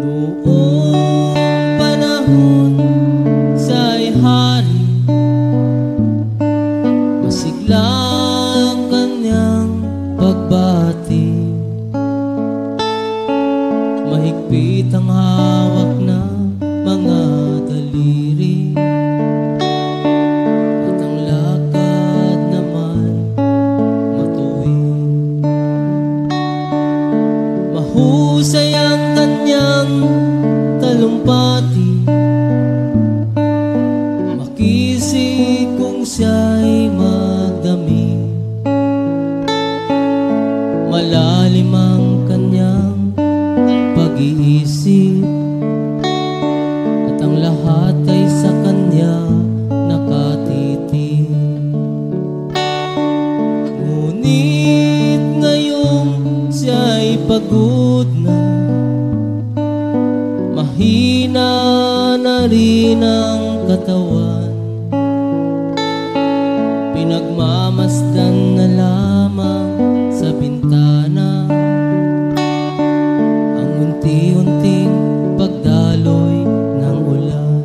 Noong panahon siya'y hari, masigla ang kanyang pagbati. Mahigpit ang hawak na mga daliri, at ang lakad naman matuwid. Mahusay ang kanyang talumpati, makisig kung siya'y magdami. Malalim ang kanyang pag-iisip, at ang lahat ay sa kanya nakatitig. Ngunit ngayong siya'y pagod na, mahina na rin ang katawan, pinagmamasdan na lamang sa bintana ang unti-unting pagdaloy ng ulan.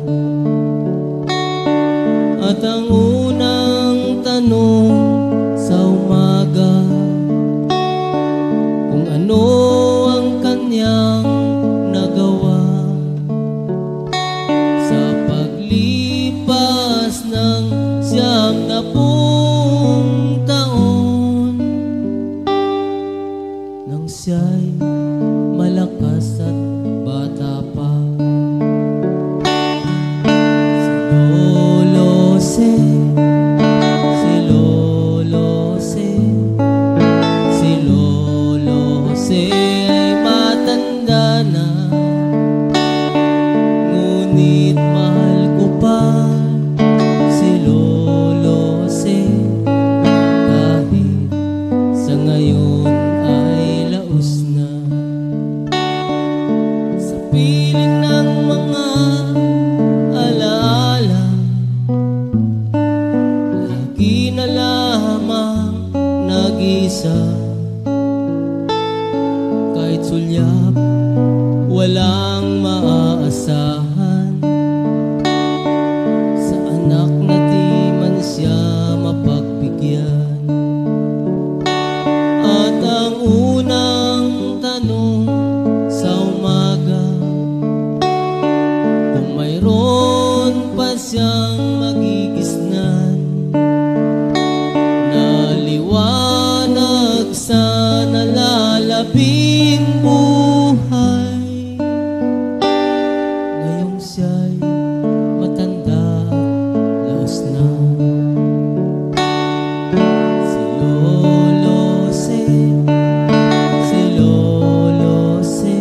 At ang unang tanong sa umaga, kung ano ang kanyang nagawa sa paglipas ng 90 taon, nang siya'y malakas at bata pa. Si Lolo Se ay matanda na, ngunit mahal ko pa si Lolo Se, kahit sa ngayon ay laos na. Sa piling ng mga alaala, lagi na lamang nag-isa. Kahit sulyap, walang maaasahan, sa anak na di man siya mapagbigyan. At ang unang tanong sa umaga, kung mayroon pa siyang magigisnan na liwanag sa nalalabing buhay. Ngayong siya'y matanda, laos na. Si Lolo Se, si Lolo Se,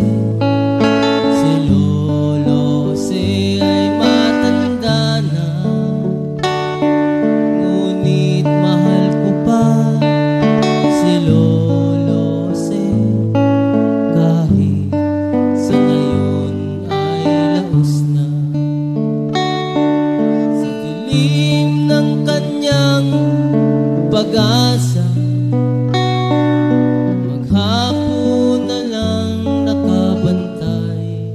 si Lolo Se ay matanda na, ngunit mahal ko pa si Lolo Se, kahit sa ngayon ay laos na. Sa dilim ng kanyang pag-asa, maghapon na lang nakabantay,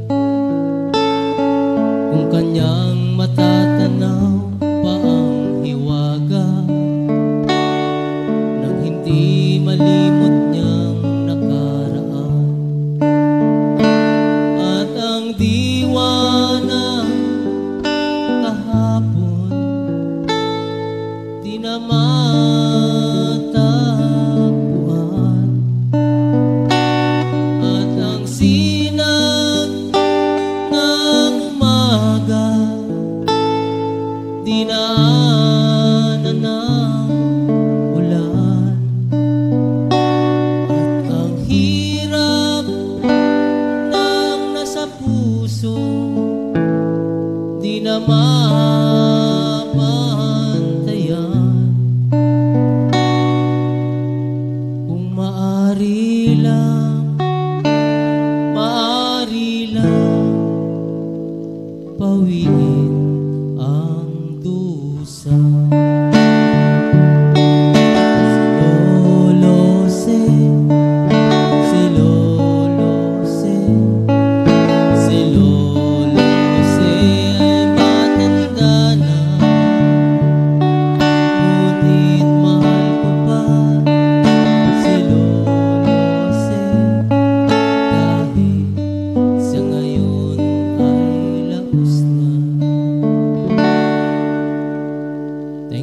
kung kanyang matatanaw pa ang hiwaga nang hindi malimot niyang nakaraan. At ang diwa na kahapon di na matagpuan, at ang sinag ng umaga dinaanan ng ulan. At ang hirap ng nasa puso di na mapantayan. Kung maaari lang pawiin